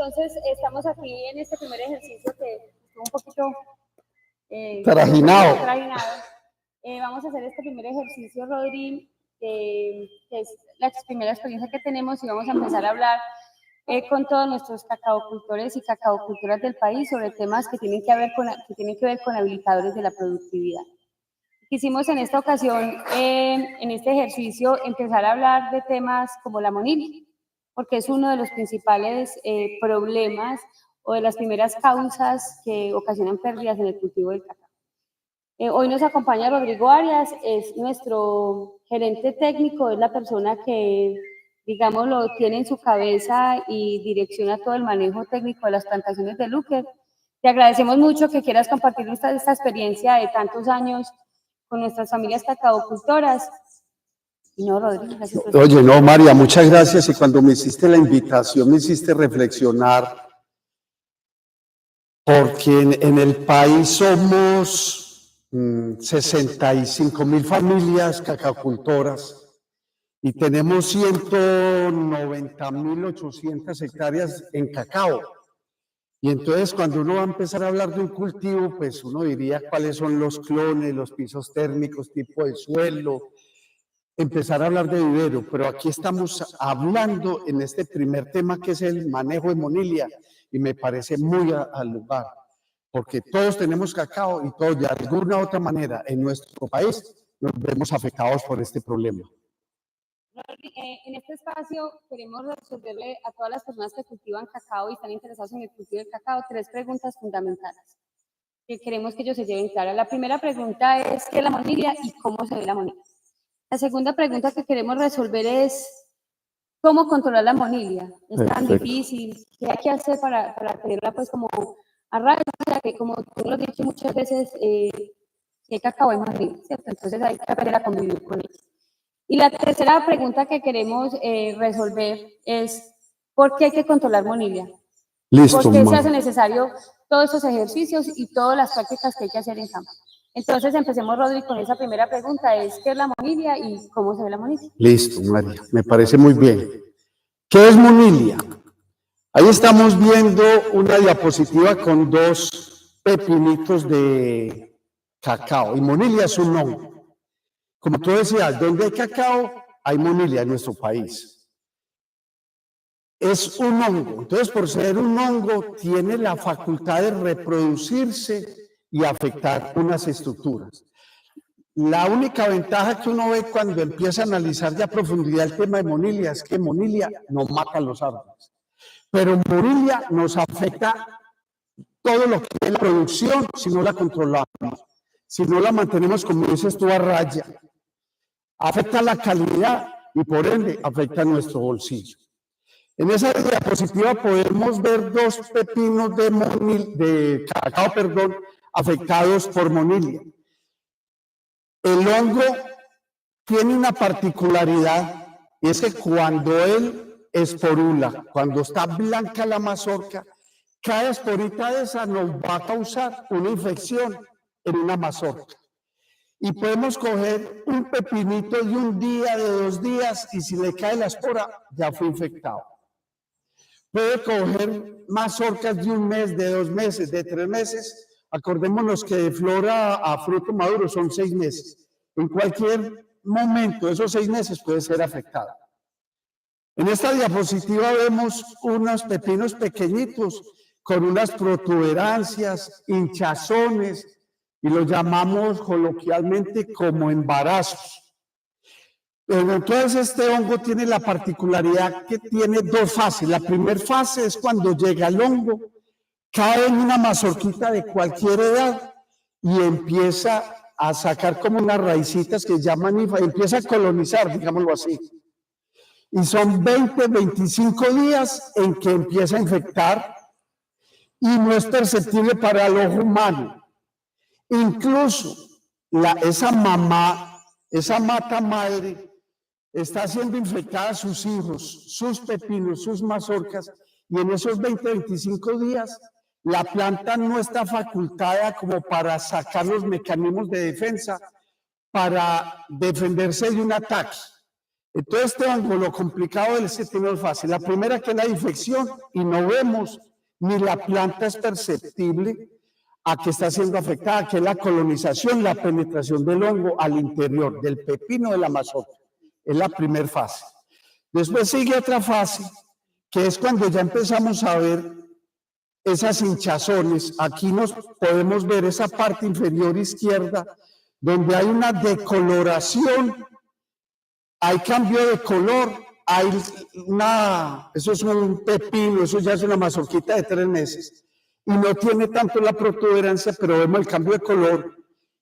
entonces estamos aquí en este primer ejercicio que estuvo un poquito trajinado. Vamos a hacer este primer ejercicio, Rodri, que es la primera experiencia que tenemos, y vamos a empezar a hablar con todos nuestros cacaocultores y cacaocultoras del país sobre temas que tienen que ver con habilitadores de la productividad. Quisimos en esta ocasión, en este ejercicio, empezar a hablar de temas como la monilia, porque es uno de los principales problemas o de las primeras causas que ocasionan pérdidas en el cultivo del cacao. Hoy nos acompaña Rodrigo Arias, es nuestro gerente técnico, es la persona que, digamos, lo tiene en su cabeza y direcciona todo el manejo técnico de las plantaciones de Luker. Te agradecemos mucho que quieras compartir esta experiencia de tantos años con nuestras familias cacaocultoras. Y no, Rodrigo, gracias. Oye, no, María, muchas gracias. Y cuando me hiciste la invitación, me hiciste reflexionar, porque en el país somos 65.000 familias cacaocultoras y tenemos 190.800 hectáreas en cacao. Y entonces cuando uno va a empezar a hablar de un cultivo, pues uno diría cuáles son los clones, los pisos térmicos, tipo de suelo, empezar a hablar de vivero, pero aquí estamos hablando en este primer tema que es el manejo de monilia, y me parece muy al lugar, porque todos tenemos cacao y todos de alguna u otra manera en nuestro país nos vemos afectados por este problema. En este espacio queremos resolverle a todas las personas que cultivan cacao y están interesados en el cultivo del cacao 3 preguntas fundamentales que queremos que ellos se lleven claras. La primera pregunta es ¿qué es la monilia y cómo se ve la monilia? La segunda pregunta que queremos resolver es ¿cómo controlar la monilia? ¿Es tan difícil? ¿Qué hay que hacer para tenerla pues como a raya? Que como tú lo has dicho muchas veces, el cacao es monilia, ¿cierto? Entonces hay que aprender a convivir con ella. Y la tercera pregunta que queremos resolver es ¿por qué hay que controlar monilia? Listo, ¿Por qué se hace necesario todos esos ejercicios y todas las prácticas que hay que hacer en campo? Entonces empecemos, Rodri, con esa primera pregunta, es ¿qué es la monilia y cómo se ve la monilia? Listo, María, me parece muy bien. ¿Qué es monilia? Ahí estamos viendo una diapositiva con 2 pepinitos de cacao, y monilia es un hongo. Como tú decías, donde hay cacao, hay monilia en nuestro país. Es un hongo, entonces por ser un hongo tiene la facultad de reproducirse y afectar unas estructuras. La única ventaja que uno ve cuando empieza a analizar ya a profundidad el tema de monilia es que monilia no mata los árboles, pero monilia nos afecta todo lo que es la producción si no la controlamos, si no la mantenemos, como dices tú, a raya. Afecta la calidad y por ende afecta nuestro bolsillo. En esa diapositiva podemos ver 2 pepinos de cacao, afectados por monilia. El hongo tiene una particularidad, y es que cuando él esporula, cuando está blanca la mazorca, cada esporita de esa nos va a causar una infección en una mazorca. Y podemos coger un pepinito de un día, de 2 días, y si le cae la espora, ya fue infectado. Puede coger mazorcas de 1 mes, de 2 meses, de 3 meses. Acordémonos que de flora a fruto maduro son 6 meses. En cualquier momento, esos 6 meses puede ser afectado. En esta diapositiva vemos unos pepinos pequeñitos con unas protuberancias, hinchazones, y los llamamos coloquialmente como embarazos. Pero entonces este hongo tiene la particularidad que tiene 2 fases. La primera fase es cuando llega el hongo, cae en una mazorquita de cualquier edad y empieza a sacar como unas raicitas que llaman hifa, y empieza a colonizar, digámoslo así. Y son 20, 25 días en que empieza a infectar y no es perceptible para el ojo humano. Incluso esa mamá, esa mata madre, está siendo infectada a sus hijos, sus pepinos, sus mazorcas, y en esos 20, 25 días la planta no está facultada como para sacar los mecanismos de defensa para defenderse de un ataque. Entonces, este hongo, lo complicado del septiembre fácil. La primera que es la infección y no vemos ni la planta es perceptible a que está siendo afectada, que es la colonización, la penetración del hongo al interior del pepino de la mazorca. Es la primera fase. Después sigue otra fase, que es cuando ya empezamos a ver esas hinchazones. Aquí nos podemos ver esa parte inferior izquierda, donde hay una decoloración, hay cambio de color, eso es un pepino, eso ya es una mazorquita de 3 meses, y no tiene tanto la protuberancia, pero vemos el cambio de color,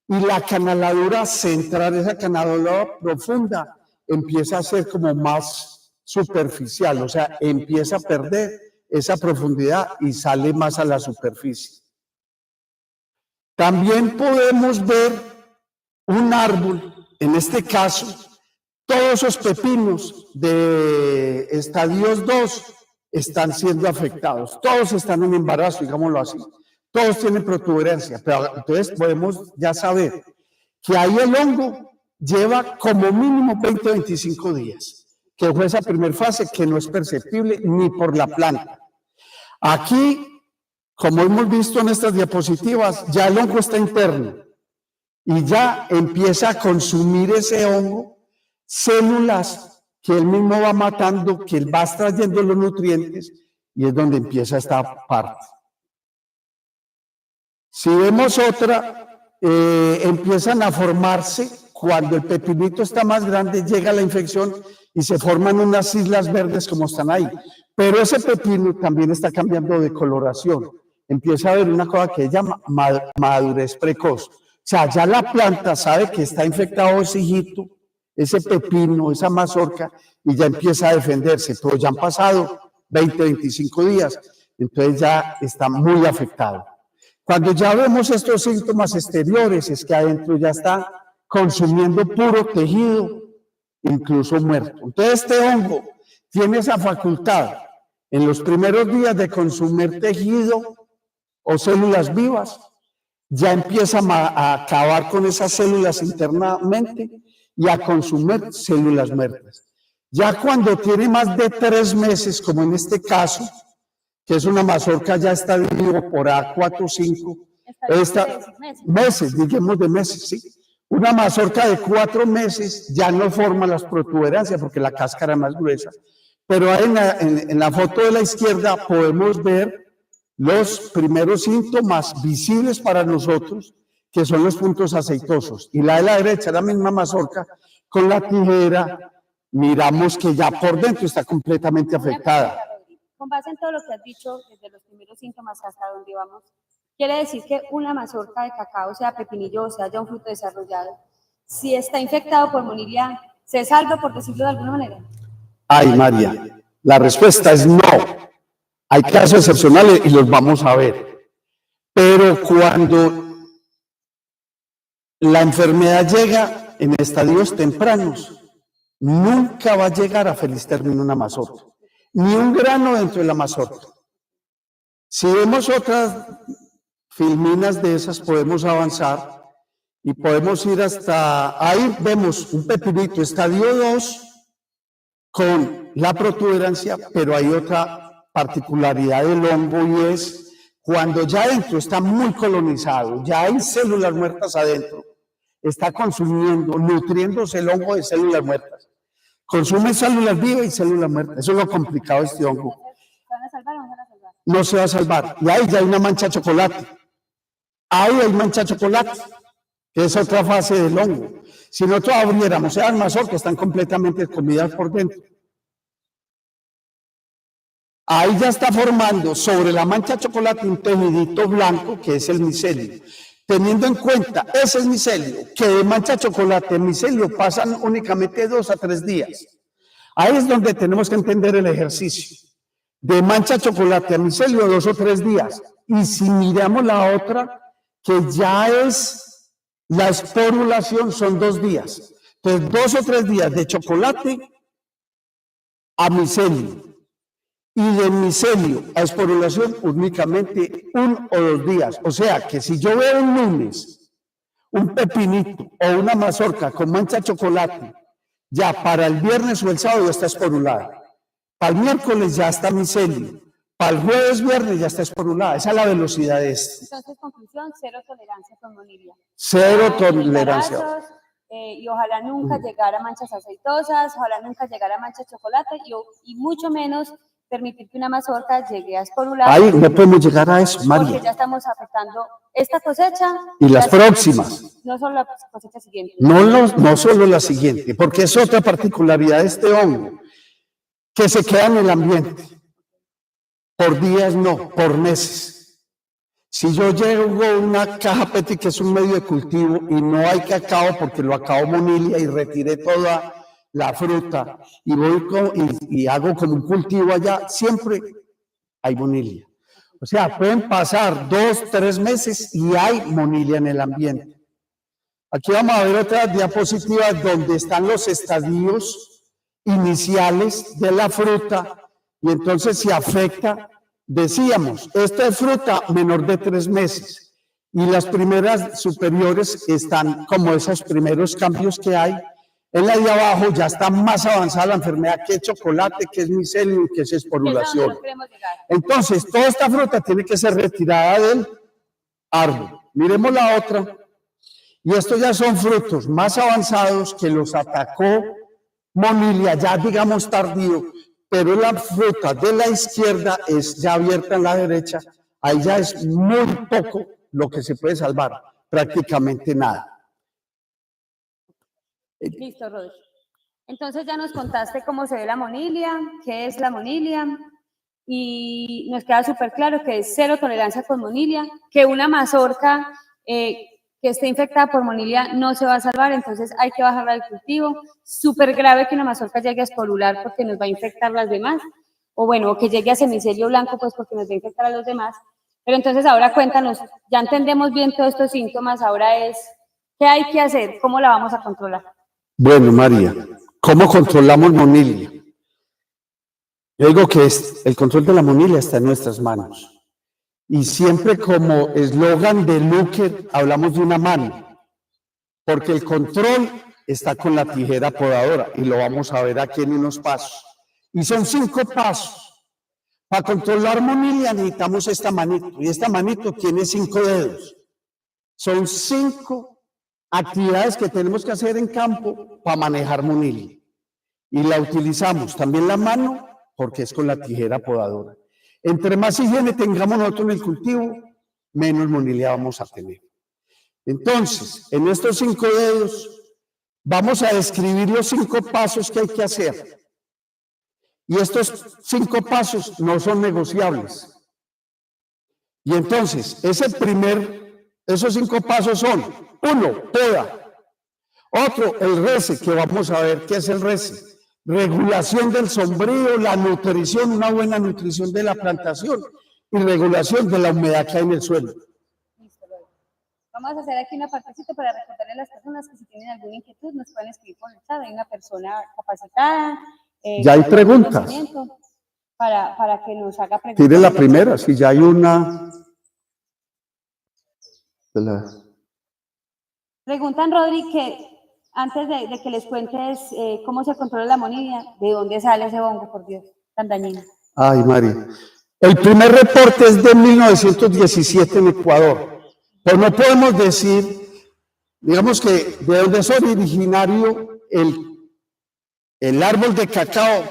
y la canaladura central, esa canaladura profunda, empieza a ser como más superficial, o sea, empieza a perder esa profundidad y sale más a la superficie. También podemos ver un árbol, en este caso, todos esos pepinos de estadios 2 están siendo afectados, todos están en embarazo, digámoslo así, todos tienen protuberancia, pero entonces podemos ya saber que ahí el hongo lleva como mínimo 20-25 días, que fue esa primera fase que no es perceptible ni por la planta. Aquí, como hemos visto en estas diapositivas, ya el hongo está interno y ya empieza a consumir ese hongo células que él mismo va matando, que él va extrayendo los nutrientes, y es donde empieza esta parte. Si vemos otra, empiezan a formarse, cuando el pepinito está más grande, llega la infección y se forman unas islas verdes como están ahí. Pero ese pepino también está cambiando de coloración. Empieza a haber una cosa que se llama madurez precoz. O sea, ya la planta sabe que está infectado ese hijito, ese pepino, esa mazorca, y ya empieza a defenderse, pero ya han pasado 20-25 días, entonces ya está muy afectado. Cuando ya vemos estos síntomas exteriores, es que adentro ya está consumiendo puro tejido, incluso muerto. Entonces este hongo tiene esa facultad en los primeros días de consumir tejido o células vivas, ya empieza a acabar con esas células internamente y a consumir células muertas. Ya cuando tiene más de 3 meses, como en este caso, que es una mazorca ya está dividido por A4 o 5, meses, digamos de meses, sí. Una mazorca de 4 meses ya no forma las protuberancias porque la cáscara es más gruesa. Pero en la foto de la izquierda podemos ver los primeros síntomas visibles para nosotros, que son los puntos aceitosos. Y la de la derecha, la misma mazorca, con la tijera, miramos que ya por dentro está completamente afectada. Con base en todo lo que has dicho, desde los primeros síntomas hasta donde vamos, quiere decir que una mazorca de cacao, sea pepinillo o sea ya un fruto desarrollado, si está infectado por Monilia, ¿se salva, por decirlo de alguna manera? Ay, María, la respuesta es no. Hay casos excepcionales y los vamos a ver. Pero cuando la enfermedad llega en estadios tempranos, nunca va a llegar a feliz término una mazorca, ni un grano dentro de la mazorca. Si vemos otras filminas de esas, podemos avanzar y podemos ir hasta ahí. Vemos un pepinito estadio 2 con la protuberancia, pero hay otra particularidad del hongo y es cuando ya adentro está muy colonizado, ya hay células muertas adentro, está consumiendo, nutriéndose el hongo de células muertas. Consume células vivas y células muertas. Eso es lo complicado de este hongo. ¿Se van a salvar o no se van a salvar? No se va a salvar. Y ahí ya hay una mancha de chocolate. Ahí hay mancha de chocolate, que es otra fase del hongo. Si nosotros abriéramos esas mazorcas, están completamente comidas por dentro. Ahí ya está formando sobre la mancha de chocolate un tejidito blanco que es el micelio. Teniendo en cuenta ese micelio, que de mancha de chocolate en micelio pasan únicamente 2 a 3 días. Ahí es donde tenemos que entender el ejercicio. De mancha de chocolate a micelio 2 o 3 días. Y si miramos la otra, que ya es la esporulación, son 2 días. Entonces 2 o 3 días de chocolate a micelio. Y de micelio a esporulación únicamente 1 o 2 días. O sea que si yo veo un lunes un pepinito o una mazorca con mancha de chocolate ya para el viernes o el sábado ya está esporulada. Para el miércoles ya está micelio. Para el jueves, viernes ya está esporulada. Esa es la velocidad de esto. Entonces, conclusión, cero tolerancia con monilia. Cero tolerancia. Y ojalá nunca llegar a manchas aceitosas, ojalá nunca llegar a manchas de chocolate y mucho menos permitir que una mazorca llegue a esporular. Ahí no podemos llegar a eso, María. Porque ya estamos afectando esta cosecha. Y las próximas. No solo la cosecha siguiente. No solo la siguiente, porque es otra particularidad de este hongo, que se queda en el ambiente. Por días no, por meses. Si yo llego a una caja PETI, que es un medio de cultivo, y no hay cacao porque lo acabó monilia y retiré toda la fruta y voy y hago como un cultivo allá, siempre hay monilia. O sea, pueden pasar 2, 3 meses y hay monilia en el ambiente. Aquí vamos a ver otras diapositivas donde están los estadios iniciales de la fruta y entonces se afecta. Decíamos, esta es fruta menor de 3 meses y las primeras superiores están como esos primeros cambios que hay. En la de abajo ya está más avanzada la enfermedad, que es chocolate, que es micelio, que es esporulación. Entonces, toda esta fruta tiene que ser retirada del árbol. Miremos la otra. Y estos ya son frutos más avanzados que los atacó monilia, ya digamos tardío. Pero la fruta de la izquierda es ya abierta en la derecha, ahí ya es muy poco lo que se puede salvar, prácticamente nada. Listo, Rodri. Entonces ya nos contaste cómo se ve la monilia, qué es la monilia, y nos queda súper claro que es cero tolerancia con monilia, que una mazorca que esté infectada por monilia no se va a salvar, entonces hay que bajarla del cultivo. Súper grave que una mazorca llegue a esporular porque nos va a infectar las demás, o bueno, que llegue a semicelio blanco pues porque nos va a infectar a los demás. Pero entonces ahora cuéntanos, ya entendemos bien todos estos síntomas, ahora es, ¿qué hay que hacer? ¿Cómo la vamos a controlar? Bueno, María, ¿cómo controlamos monilia? Yo digo que el control de la monilia está en nuestras manos. Y siempre como eslogan de Luker, hablamos de una mano, porque el control está con la tijera podadora, y lo vamos a ver aquí en unos pasos. Y son 5 pasos. Para controlar monilia necesitamos esta manito, y esta manito tiene 5 dedos. Son 5 actividades que tenemos que hacer en campo para manejar monilia. Y la utilizamos también la mano, porque es con la tijera podadora. Entre más higiene tengamos nosotros en el cultivo, menos monilia vamos a tener. Entonces, en estos 5 dedos, vamos a describir los 5 pasos que hay que hacer. Y estos 5 pasos no son negociables. Y entonces, esos 5 pasos son: 1, poda. Otro, el rece, que vamos a ver qué es el rece. Regulación del sombrío, la nutrición, una buena nutrición de la plantación y regulación de la humedad que hay en el suelo. Listo, vamos a hacer aquí una partecita para recordarle a las personas que si tienen alguna inquietud nos pueden escribir por el chat. Hay una persona capacitada. Ya hay preguntas. Para que nos haga preguntas. Tire la primera, si ya hay una. Preguntan, Rodri, que antes de que les cuentes cómo se controla la monilia, ¿de dónde sale ese hongo, por Dios, tan dañino? Ay, María. El primer reporte es de 1917 en Ecuador. Pues no podemos decir, digamos que de donde es originario el árbol de cacao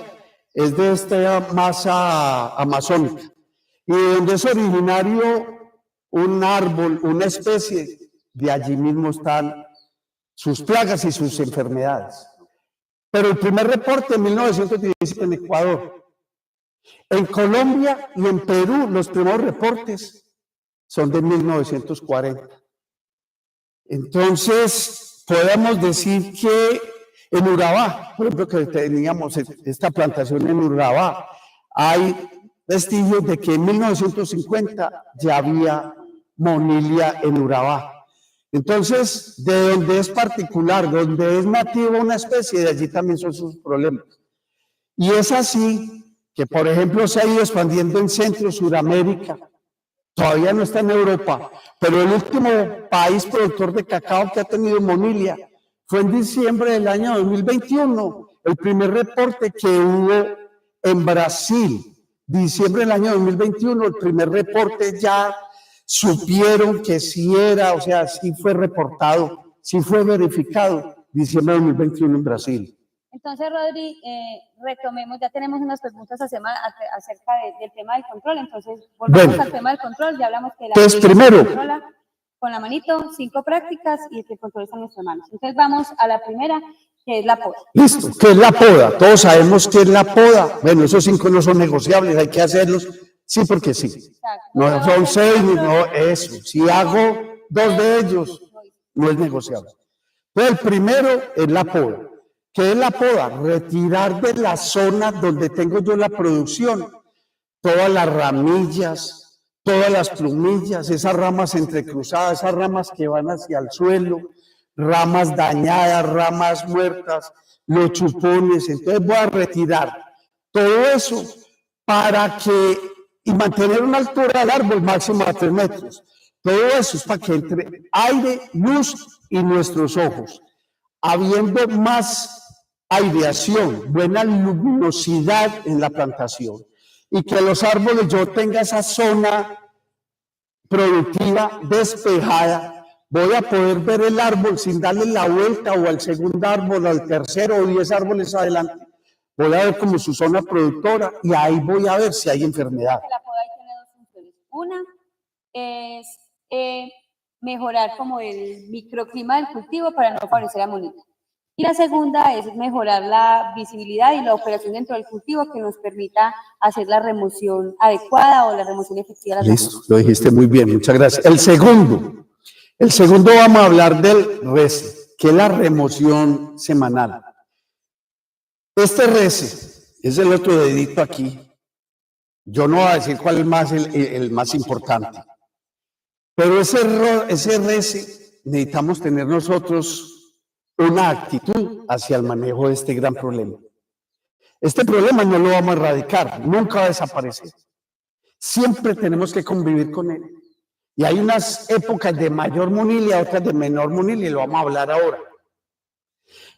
es de esta masa amazónica. Y de donde es originario un árbol, una especie, de allí mismo están sus plagas y sus enfermedades. Pero el primer reporte en 1917 en Ecuador. En Colombia y en Perú los primeros reportes son de 1940. Entonces, podemos decir que en Urabá, por ejemplo, que teníamos esta plantación en Urabá, hay vestigios de que en 1950 ya había monilia en Urabá. Entonces, de donde es particular, donde es nativa una especie, de allí también son sus problemas. Y es así que, por ejemplo, se ha ido expandiendo en Centro, Suramérica, todavía no está en Europa, pero el último país productor de cacao que ha tenido monilia fue en diciembre del año 2021, el primer reporte que hubo en Brasil. Diciembre del año 2021, el primer reporte ya supieron que sí era, o sea, sí fue reportado, sí fue verificado, diciembre de 2021 en Brasil. Entonces, Rodri, retomemos, ya tenemos unas preguntas acerca del tema del control, entonces volvemos al tema del control, ya hablamos que la primero controla con la manito, 5 prácticas y que el control está en nuestras manos. Entonces vamos a la primera, que es la poda. Listo, ¿qué es la poda? Todos sabemos qué es la poda. Bueno, esos 5 no son negociables, hay que hacerlos sí porque sí. Exacto. No son 6, no eso. Si hago 2 de ellos, no es negociable. Pues el primero es la poda. ¿Qué es la poda? Retirar de la zona donde tengo yo la producción todas las ramillas, todas las plumillas, esas ramas entrecruzadas, esas ramas que van hacia el suelo, ramas dañadas, ramas muertas, los chupones. Entonces voy a retirar todo eso para que, y mantener una altura del árbol máxima de 3 metros. Todo eso es para que entre aire, luz y nuestros ojos. Habiendo más aireación, buena luminosidad en la plantación y que los árboles yo tenga esa zona productiva despejada, voy a poder ver el árbol sin darle la vuelta o al segundo árbol, al tercero o 10 árboles adelante. Voy a ver como su zona productora y ahí voy a ver si hay enfermedad. La poda tiene 2 funciones. Una es mejorar como el microclima del cultivo para no favorecer amonía. Y la segunda es mejorar la visibilidad y la operación dentro del cultivo que nos permita hacer la remoción adecuada o la remoción efectiva de las ramas. Listo, lo dijiste muy bien, muchas gracias. El segundo vamos a hablar del RECE, que es la remoción semanal. Este RECE es el otro dedito aquí. Yo no voy a decir cuál es el más importante, pero ese RECE necesitamos tener nosotros una actitud hacia el manejo de este gran problema. Este problema no lo vamos a erradicar, nunca va a desaparecer. Siempre tenemos que convivir con él. Y hay unas épocas de mayor monilia, otras de menor monilia, y lo vamos a hablar ahora.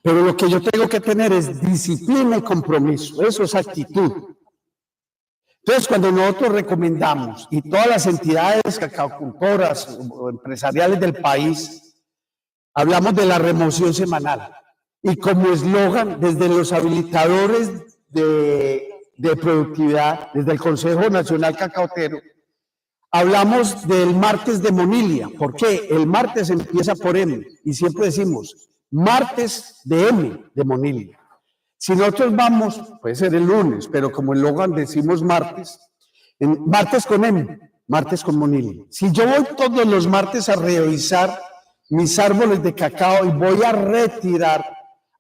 Pero lo que yo tengo que tener es disciplina y compromiso, eso es actitud. Entonces, cuando nosotros recomendamos, y todas las entidades cacaocultoras o empresariales del país, hablamos de la remoción semanal y como eslogan desde los habilitadores de productividad, desde el Consejo Nacional Cacaotero, hablamos del martes de monilia. ¿Por qué? El martes empieza por M y siempre decimos martes de M de monilia. Si nosotros vamos, puede ser el lunes, pero como eslogan decimos martes con M, martes con monilia. Si yo voy todos los martes a revisar mis árboles de cacao y voy a retirar,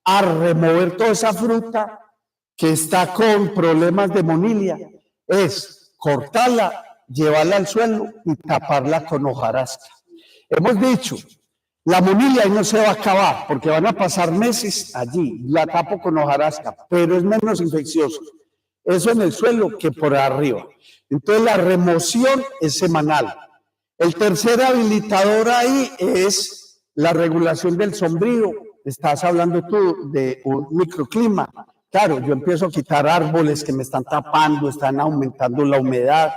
a remover toda esa fruta que está con problemas de monilia, es cortarla, llevarla al suelo y taparla con hojarasca. Hemos dicho, la monilia ahí no se va a acabar porque van a pasar meses allí, la tapo con hojarasca, pero es menos infeccioso. Eso en el suelo que por arriba. Entonces la remoción es semanal. El tercer habilitador ahí es la regulación del sombrío. Estás hablando tú de un microclima. Claro, yo empiezo a quitar árboles que me están tapando, están aumentando la humedad.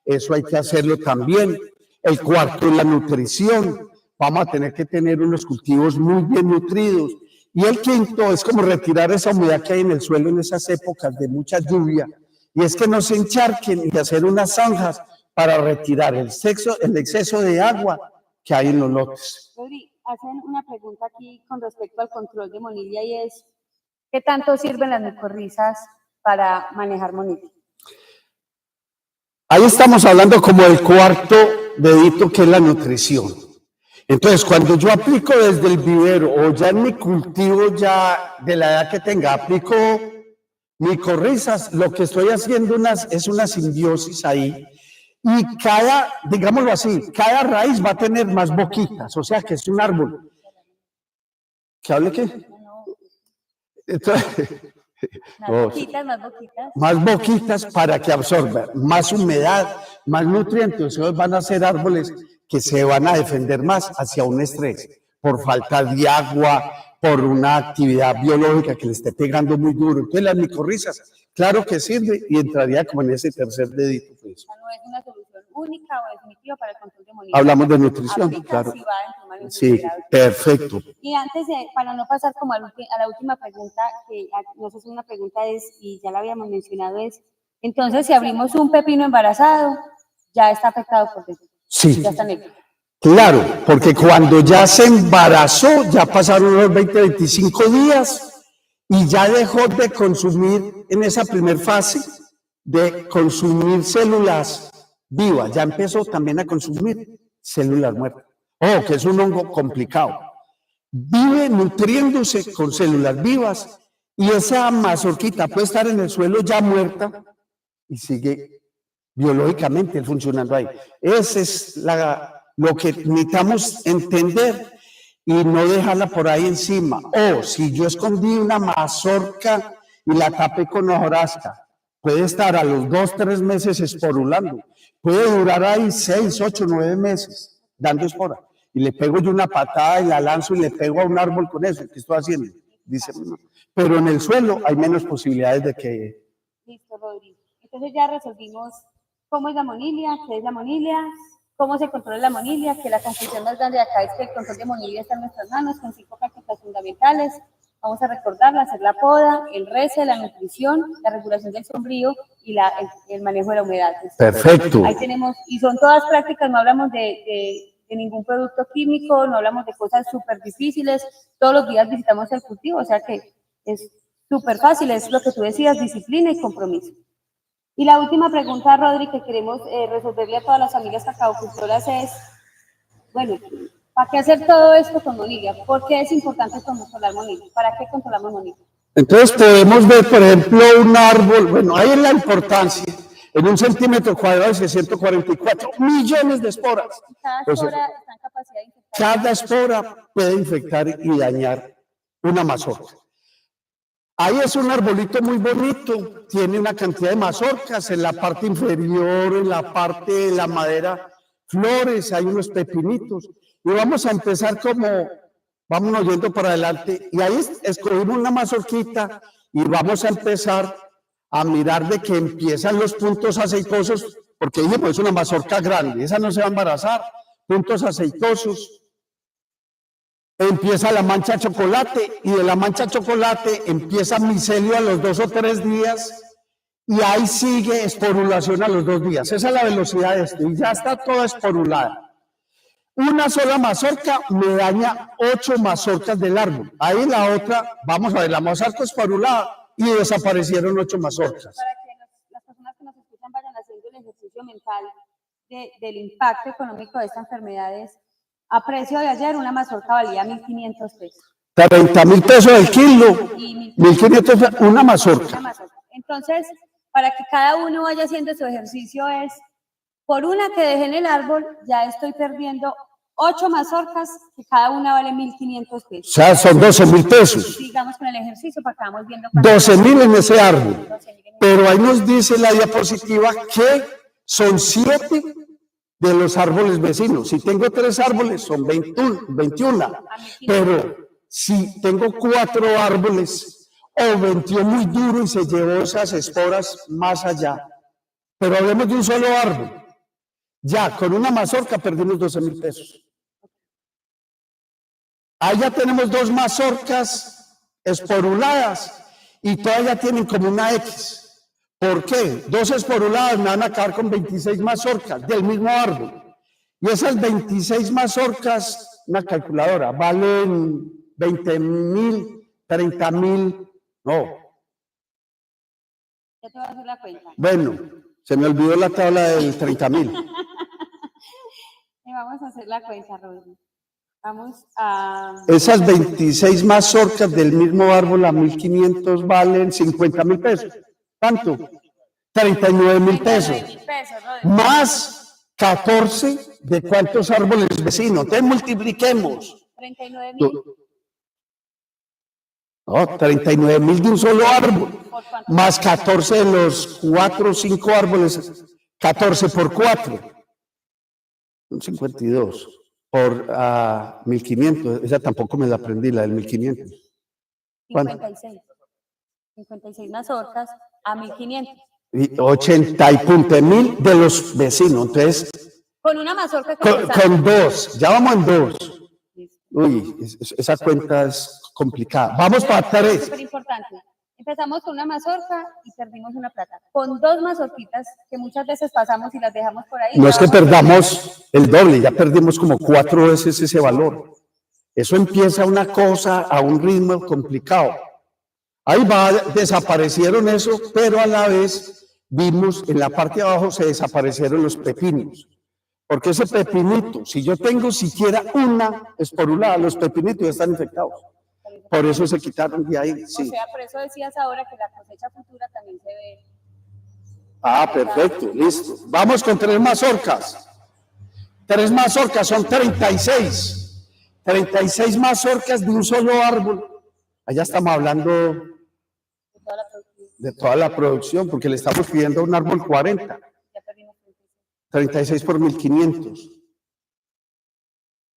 Eso hay que hacerlo también. El cuarto es la nutrición. Vamos a tener que tener unos cultivos muy bien nutridos. Y el quinto es como retirar esa humedad que hay en el suelo en esas épocas de mucha lluvia. Y es que no se encharquen y hacer unas zanjas para retirar el exceso de agua que hay en los lotes. Rodri, hacen una pregunta aquí con respecto al control de monilia y es, ¿qué tanto sirven las micorrizas para manejar monilia? Ahí estamos hablando como del cuarto dedito que es la nutrición. Entonces, cuando yo aplico desde el vivero o ya en mi cultivo ya de la edad que tenga, aplico micorrizas, lo que estoy haciendo es una simbiosis ahí. Y cada, digámoslo así, cada raíz va a tener más boquitas, o sea que es un árbol. ¿Qué hable qué? Entonces, más boquitas para que absorban más humedad, más nutrientes. Entonces van a ser árboles que se van a defender más hacia un estrés, por falta de agua, por una actividad biológica que le esté pegando muy duro. Entonces las micorrizas, claro que sirve y entraría como en ese tercer dedito. Pues. No es una solución única o definitiva para el control de monillas. Hablamos de nutrición, Aplica claro. si va dentro de una Sí, nutrición. perfecto. Y antes de, para no pasar como a la última pregunta, que no sé si una pregunta es, y ya la habíamos mencionado, es, entonces si abrimos un pepino embarazado, ya está afectado por eso. Sí. Ya está negro. Claro, porque cuando ya se embarazó, ya pasaron unos 20, 25 días y ya dejó de consumir en esa primer fase, de consumir células vivas, ya empezó también a consumir células muertas. Oh, que es un hongo complicado. Vive nutriéndose con células vivas y esa mazorquita puede estar en el suelo ya muerta y sigue biológicamente funcionando ahí. Ese es lo que necesitamos entender y no dejarla por ahí encima. O si yo escondí una mazorca y la tapé con hojarasca, puede estar a los 2, 3 meses esporulando. Puede durar ahí 6, 8, 9 meses dando espora. Y le pego yo una patada y la lanzo y le pego a un árbol con eso. ¿Qué estoy haciendo? Dice, no. Pero en el suelo hay menos posibilidades de que... Listo, Rodrigo. Entonces ya resolvimos cómo es la monilia, qué es la monilia, cómo se controla la monilia, que la conclusión más grande de acá es que el control de monilia está en nuestras manos con 5 prácticas fundamentales. Vamos a recordarla, hacer la poda, el rece, la nutrición, la regulación del sombrío y el manejo de la humedad. Perfecto. Ahí tenemos, y son todas prácticas, no hablamos de ningún producto químico, no hablamos de cosas súper difíciles, todos los días visitamos el cultivo, o sea que es súper fácil, es lo que tú decías, disciplina y compromiso. Y la última pregunta, Rodri, que queremos resolverle a todas las familias cacaocultoras es, bueno, ¿para qué hacer todo esto con monilia? ¿Por qué es importante controlar monilia? ¿Para qué controlamos monilia? Entonces podemos ver, por ejemplo, un árbol, bueno, ahí es la importancia, en 1 centímetro cuadrado de 644 millones de esporas. Cada espora está en capacidad de infectar. Cada espora puede infectar y dañar una mazorca. Ahí es un arbolito muy bonito, tiene una cantidad de mazorcas en la parte inferior, en la parte de la madera, flores, hay unos pepinitos. Y vamos a empezar como, vámonos yendo para adelante, y ahí escogimos una mazorquita y vamos a empezar a mirar de que empiezan los puntos aceitosos, porque dijimos, es una mazorca grande, esa no se va a embarazar, puntos aceitosos. Empieza la mancha chocolate y de la mancha chocolate empieza micelio a los 2 o 3 días y ahí sigue esporulación a los 2 días. Esa es la velocidad de esto y ya está toda esporulada. Una sola mazorca me daña 8 mazorcas del árbol. Ahí la otra, vamos a ver, la mazorca esporulada y desaparecieron 8 mazorcas. Para que las personas que nos escuchan vayan haciendo el ejercicio mental del impacto económico de estas enfermedades. A precio de ayer, una mazorca valía 1.500 pesos. 30.000 pesos el kilo, 1.500 pesos, una mazorca. Entonces, para que cada uno vaya haciendo su ejercicio es, por una que dejé en el árbol, ya estoy perdiendo 8 mazorcas, que cada una vale 1.500 pesos. O sea, son 12.000 pesos. Sigamos con el ejercicio para que vamos viendo. 12.000 en ese árbol. Pero ahí nos dice la diapositiva que son 7 de los árboles vecinos. Si tengo 3 árboles, son 21. Pero si tengo 4 árboles, o 21 muy duro y se llevó esas esporas más allá. Pero hablemos de un solo árbol. Ya, con una mazorca perdimos 12.000 pesos. Ahí ya tenemos 2 mazorcas esporuladas y todas ya tienen como una X. ¿Por qué? 2 esporuladas me van a acabar con 26 mazorcas del mismo árbol. Y esas 26 mazorcas, una calculadora, valen 20.000, 30.000, no. Ya te voy a hacer la cuenta. Bueno, se me olvidó la tabla del 30.000. Vamos a hacer la cuenta, Rodri. Vamos a... Esas 26 mazorcas del mismo árbol a 1.500 valen 50.000 pesos. ¿Cuánto? 39.000 pesos. Más 14 de cuántos árboles vecinos. Entonces multipliquemos. 39.000. No, 39.000 de un solo árbol. Más 14 de los 4 o 5 árboles. 14 por 4. Son 52. por 1500. Esa tampoco me la aprendí, la del 1500. 56. 56 mazorcas a 1500. Y 80 y punto mil de los vecinos. Entonces, Con una mazorca que con dos, ya vamos en dos. Uy, esa cuenta es complicada. Vamos para tres. Es súper importante. Empezamos con una mazorca y perdimos una plata. Con dos mazorquitas que muchas veces pasamos y las dejamos por ahí. No es que perdamos el doble, ya perdimos como 4 veces ese valor. Eso empieza una cosa a un ritmo complicado. Ahí va, desaparecieron eso, pero a la vez vimos en la parte de abajo se desaparecieron los pepinos. Porque ese pepinito, si yo tengo siquiera una esporulada, los pepinitos ya están infectados. Por eso se quitaron de ahí. Sí. O sea, por eso decías ahora que la cosecha futura también se ve. Ah, perfecto, listo. Vamos con 3 mazorcas. 3 mazorcas son 36. 36 mazorcas de un solo árbol. Allá estamos hablando de toda la producción, porque le estamos pidiendo a un árbol 40. 36 por 1500.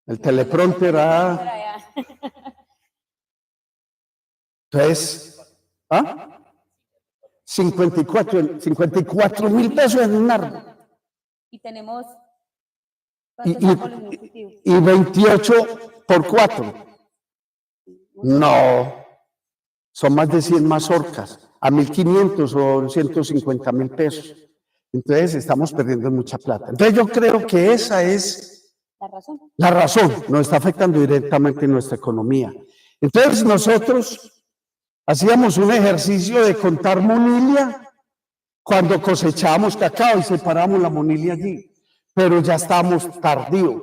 El teleprompter era... Entonces, 54 mil pesos en un árbol. Y tenemos... Y 28 por 4. No, son más de 100 mazorcas, a 1500 o 150.000 pesos. Entonces estamos perdiendo mucha plata. Entonces yo creo que esa es la razón, nos está afectando directamente nuestra economía. Entonces nosotros hacíamos un ejercicio de contar monilia cuando cosechábamos cacao y separamos la monilia allí, pero ya estamos tardíos.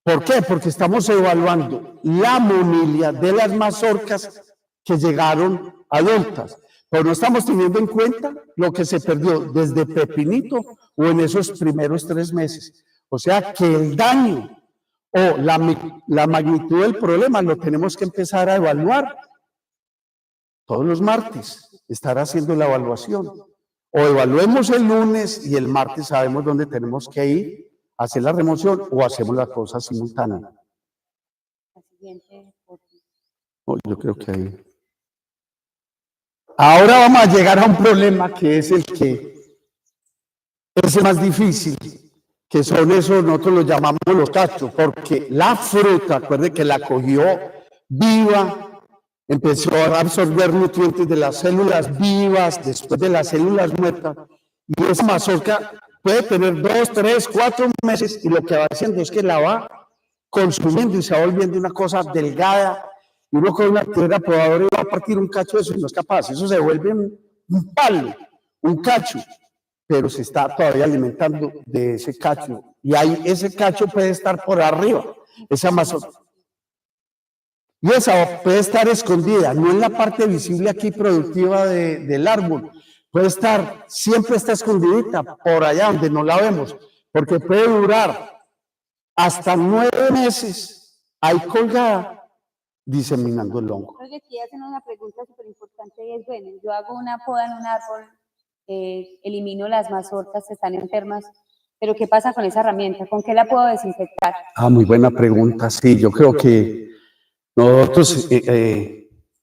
¿Por qué? Porque estamos evaluando la monilia de las mazorcas que llegaron adultas, pero no estamos teniendo en cuenta lo que se perdió desde pepinito o en esos primeros 3 meses. O sea que el daño o la magnitud del problema lo tenemos que empezar a evaluar todos los martes, estar haciendo la evaluación. O evaluemos el lunes y el martes sabemos dónde tenemos que ir a hacer la remoción o hacemos las cosas simultáneas. Yo creo que ahí. Ahora vamos a llegar a un problema que es el más difícil, que son esos, nosotros los llamamos los cachos, porque la fruta, acuérdense que la cogió viva, empezó a absorber nutrientes de las células vivas, después de las células muertas, y esa mazorca puede tener 2, 3, 4 meses, y lo que va haciendo es que la va consumiendo y se va volviendo una cosa delgada, y uno con una tijera podadora va a partir un cacho de eso y no es capaz, eso se vuelve un palo, un cacho, pero se está todavía alimentando de ese cacho, y ahí ese cacho puede estar por arriba, esa mazorca. Y esa puede estar escondida, no en la parte visible aquí productiva del árbol, puede estar, siempre está escondidita por allá donde no la vemos, porque puede durar hasta 9 meses ahí colgada diseminando el hongo. Oye, aquí hacen una pregunta súper importante y es, bueno, yo hago una poda en un árbol, elimino las mazorcas que están enfermas, pero ¿qué pasa con esa herramienta? ¿Con qué la puedo desinfectar? Muy buena pregunta, sí, yo creo que nosotros,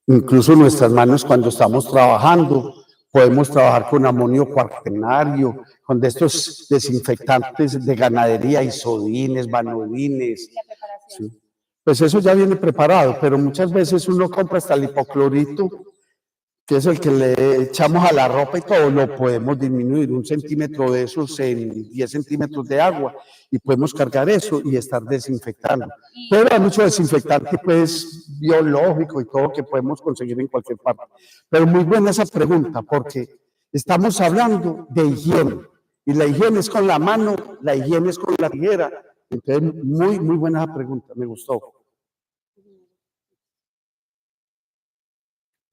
incluso nuestras manos cuando estamos trabajando, podemos trabajar con amonio cuaternario, con de estos desinfectantes de ganadería, isodines, vanodines. La preparación. Sí. Pues eso ya viene preparado, pero muchas veces uno compra hasta el hipoclorito, que es el que le echamos a la ropa y todo, lo podemos disminuir 1 centímetro de esos en 10 centímetros de agua y podemos cargar eso y estar desinfectando. Pero hay mucho desinfectante pues biológico y todo que podemos conseguir en cualquier parte. Pero muy buena esa pregunta porque estamos hablando de higiene y la higiene es con la mano, la higiene es con la tijera. Entonces, muy buena esa pregunta, me gustó.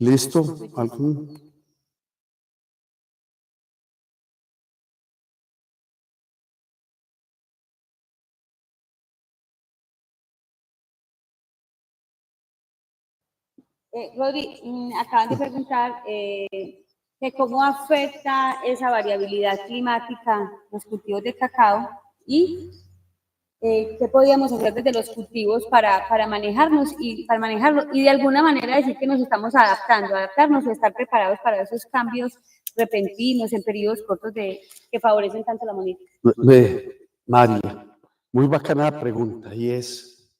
¿Listo? ¿Algún? Rodri, acaban de preguntar que cómo afecta esa variabilidad climática los cultivos de cacao y qué podíamos hacer desde los cultivos para manejarnos y para manejarlo y de alguna manera decir que nos estamos adaptarnos y estar preparados para esos cambios repentinos en periodos cortos que favorecen tanto la moneda. María, muy bacana la pregunta y es,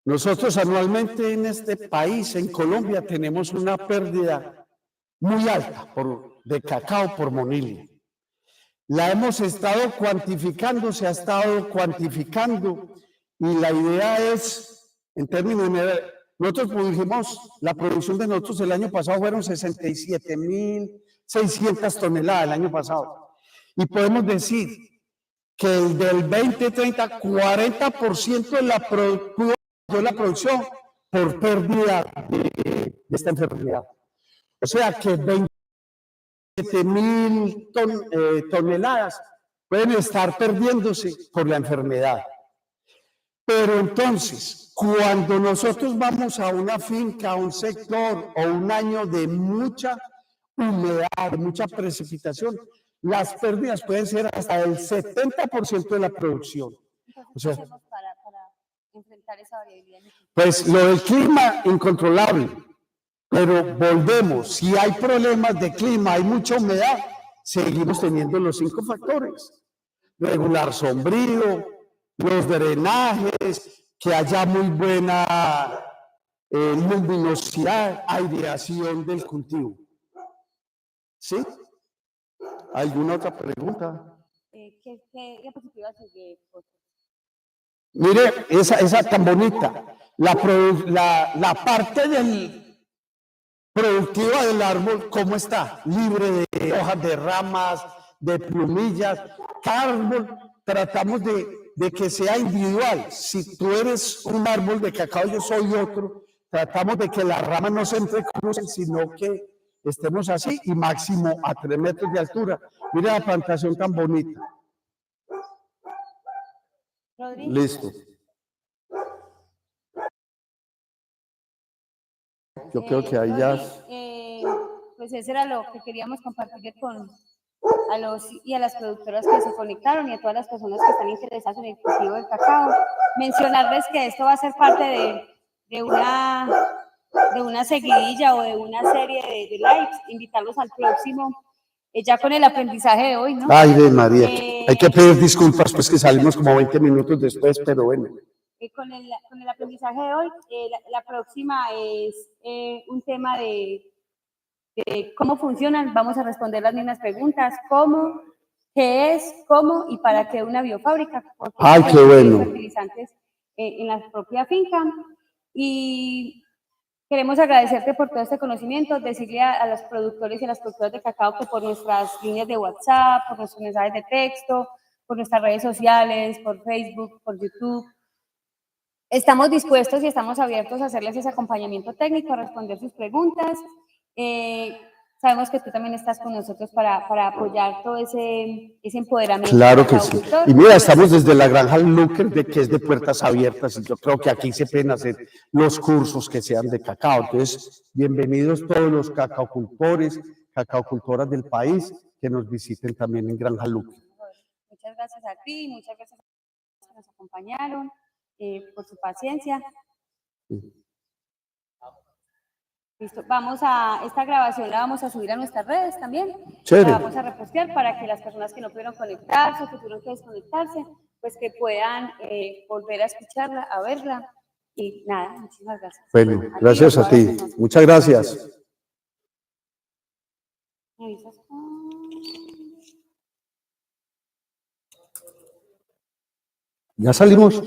nosotros anualmente en este país, en Colombia, tenemos una pérdida muy alta de cacao por Monilia. La hemos estado cuantificando, se ha estado cuantificando y la idea es, en términos de, nosotros produjimos, la producción de nosotros el año pasado fueron 67.600 toneladas el año pasado. Y podemos decir que del 20-30, 40% de la producción por pérdida de esta enfermedad. O sea que 27.000 toneladas pueden estar perdiéndose por la enfermedad. Pero entonces, cuando nosotros vamos a una finca, a un sector o un año de mucha humedad, de mucha precipitación, las pérdidas pueden ser hasta el 70% de la producción. O sea, para enfrentar esa variabilidad. Pues lo del clima, incontrolable. Pero volvemos, si hay problemas de clima, hay mucha humedad, seguimos teniendo los 5 factores. Regular sombrío, los drenajes, que haya muy buena luminosidad, aireación del cultivo. ¿Sí? ¿Alguna otra pregunta? ¿Qué diapositiva sigue? Mire, esa tan bonita. La parte productiva del árbol, ¿cómo está? Libre de hojas, de ramas, de plumillas. Cada árbol tratamos de que sea individual. Si tú eres un árbol de cacao, yo soy otro, tratamos de que las ramas no se entrecrucen, sino que estemos así y máximo a 3 metros de altura. Mira la plantación tan bonita. Rodri. Listo. Yo creo que ahí ya... pues eso era lo que queríamos compartir a los y a las productoras que se conectaron y a todas las personas que están interesadas en el cultivo del cacao. Mencionarles que esto va a ser parte de una seguidilla o de una serie de lives, invitarlos al próximo, ya con el aprendizaje de hoy, ¿no? Ay, de María, hay que pedir disculpas, pues que salimos como 20 minutos después, pero bueno. Con el aprendizaje de hoy, la próxima es un tema de cómo funcionan. Vamos a responder las mismas preguntas: cómo, qué es, cómo y para qué una biofábrica. Ay, qué bueno. Fertilizantes en la propia finca. Y queremos agradecerte por todo este conocimiento, decirle a los productores y a las productoras de cacao que por nuestras líneas de WhatsApp, por nuestros mensajes de texto, por nuestras redes sociales, por Facebook, por YouTube, estamos dispuestos y estamos abiertos a hacerles ese acompañamiento técnico, a responder sus preguntas. Sabemos que tú también estás con nosotros para apoyar todo ese empoderamiento. Claro que sí. Y mira, estamos desde la granja Luker, que es de puertas abiertas, y yo creo que aquí se pueden hacer los cursos que sean de cacao. Entonces, bienvenidos todos los cacaocultores, cacaocultoras del país, que nos visiten también en Granja Luker. Muchas gracias a ti, muchas gracias a los que nos acompañaron. Por su paciencia. Listo, esta grabación la vamos a subir a nuestras redes también. Chévere. La vamos a repostear para que las personas que no pudieron conectarse, que tuvieron que desconectarse, pues que puedan volver a escucharla, a verla. Y nada, muchísimas gracias. Bueno, gracias a ti. Muchas gracias. ¿Me avisas? Ya salimos.